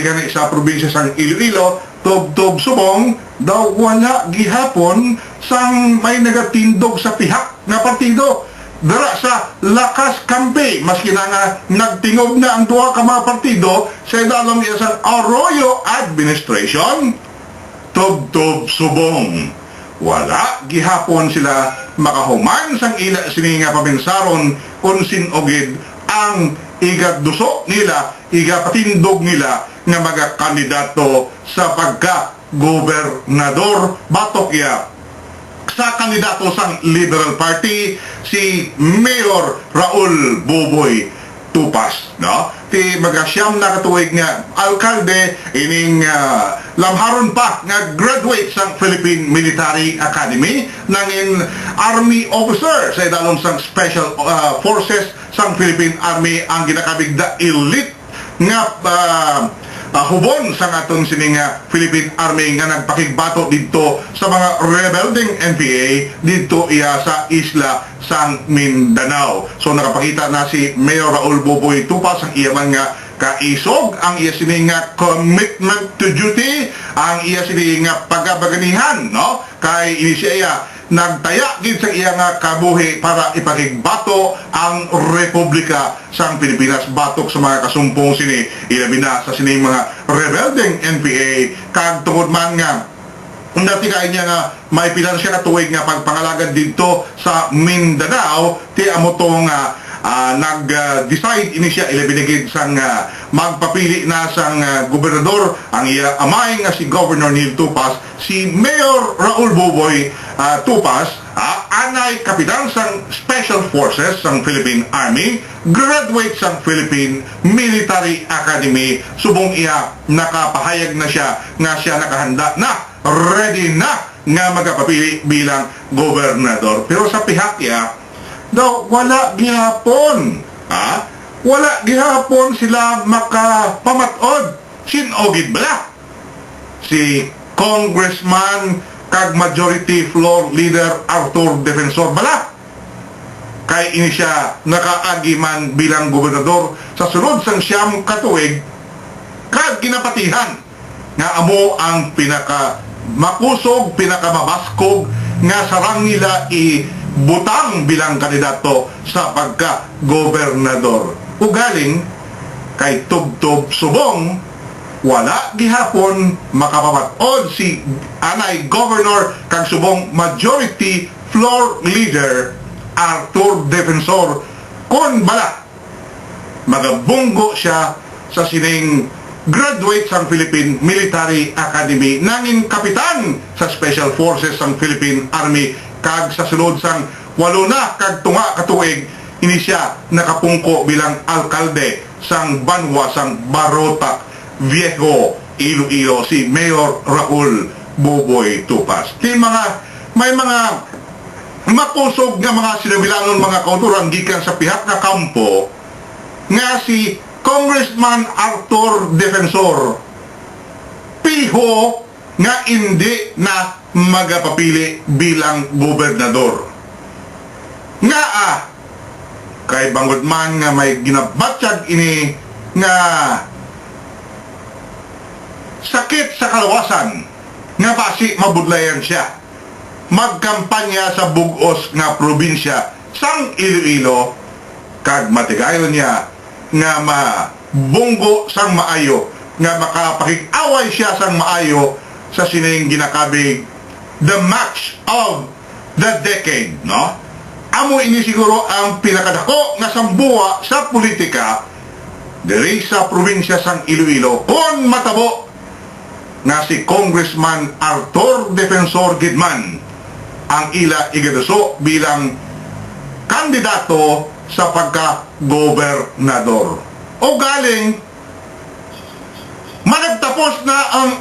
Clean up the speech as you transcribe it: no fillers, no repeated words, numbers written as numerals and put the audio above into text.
gani sa probinsya sang Iloilo, Tubtob Subong, daw wala gihapon sang may nagatindog sa pihak nga partido. Dara sa Lakas Kampi, maski na nga nagtingob na ang duha ka mga partido sa idalom iya sang Arroyo Administration, Tubtob Subong. Wala gihapon sila makahuman sang ila sini nga pabinsaron kung sinogid ang igadduso nila, igapatindog nila nga mga kandidato sa pagka-gobernador. Batok iya sa kandidato sang Liberal Party, si Mayor Raul Boboy Tupas, no? Ti magasyam na katuig nga alkalde ining lamharon pa nga graduate sang Philippine Military Academy, nangin Army officer sa idalom sang Special Forces sang Philippine Army, ang ginakabig da elite nga hubon sang aton sining Philippine Army nga nagpakigbato dito sa mga rebelding NPA dito iya sa isla sang Mindanao. So nakapakita na si Mayor Raul Boboy Tupas ang iya man nga kaisog, ang iya sining commitment to duty, ang iya sining pagabaganihan, no? Kay ini siya nagtaya gid sa iya nga kabuhi para ipakigbato ang Republika sang Pilipinas batok sa mga kasumpong sini, ilabi na sa sining mga rebelding NPA, kag tungod man nga dati kaya niya nga may pinansya na tuwig nga pagpangalagad dito sa Mindanao, ti amo tong nag-decide ini siya ilabinigid sang magpapili na sang gobernador ang iya amay nga si Governor Neil Tupas, si Mayor Raul Boboy Tupas, anay kapitan sang Special Forces sang Philippine Army, graduate sang Philippine Military Academy. Subong iya nakapahayag na siya nga siya nakahanda na, ready na nga magpapili bilang gobernador. Pero sa pihak iya daw wala gihapon, wala gihapon sila makapamatod. Sinogid bala si Congressman kag Majority Floor Leader Arthur Defensor bala, kay ini siya nakaagiman bilang gobernador sa sunod sang siyam katuig, kag ginapatihan nga amo ang pinaka makusog, pinaka mabaskog nga sarang nila butang bilang kandidato sa pagka-gobernador. Ugaling kay Tubtob Subong, wala gihapon makapamatod si anay Governor kag Subong Majority Floor Leader Arthur Defensor kon bala magabunggo siya sa sining graduate sang Philippine Military Academy, nanging kapitan sa Special Forces sang Philippine Army, kag sa sunod sang 8 na kag tunga katuig ini siya nakapungko bilang alkalde sang banwa sang Barota Viejo, Iloilo, si Mayor Raul Boboy Tupas. May mga makusog nga mga sinabilanon mga kauturan gikan sa pihak na kampo nga si Congressman Arthur Defensor piho nga hindi na magapapili bilang gobernador. Nga kay bangod man nga may ginabatsyag ini nga sakit sa kalawasan nga basi mabudlayan siya magkampanya sa bugos nga probinsya sang Iloilo, kag matigayon niya nga mabunggo sang maayo, nga makapakig-away siya sang maayo sa sining ginakabig the match of the decade, no? Amo ini siguro ang pinakadako nga sambuwa sa politika diri sa probinsya sang Iloilo kon matabo nga si Congressman Arthur Defensor Gidman ang ila igaduso bilang kandidato sa pagka-gobernador. O galing managtapos na ang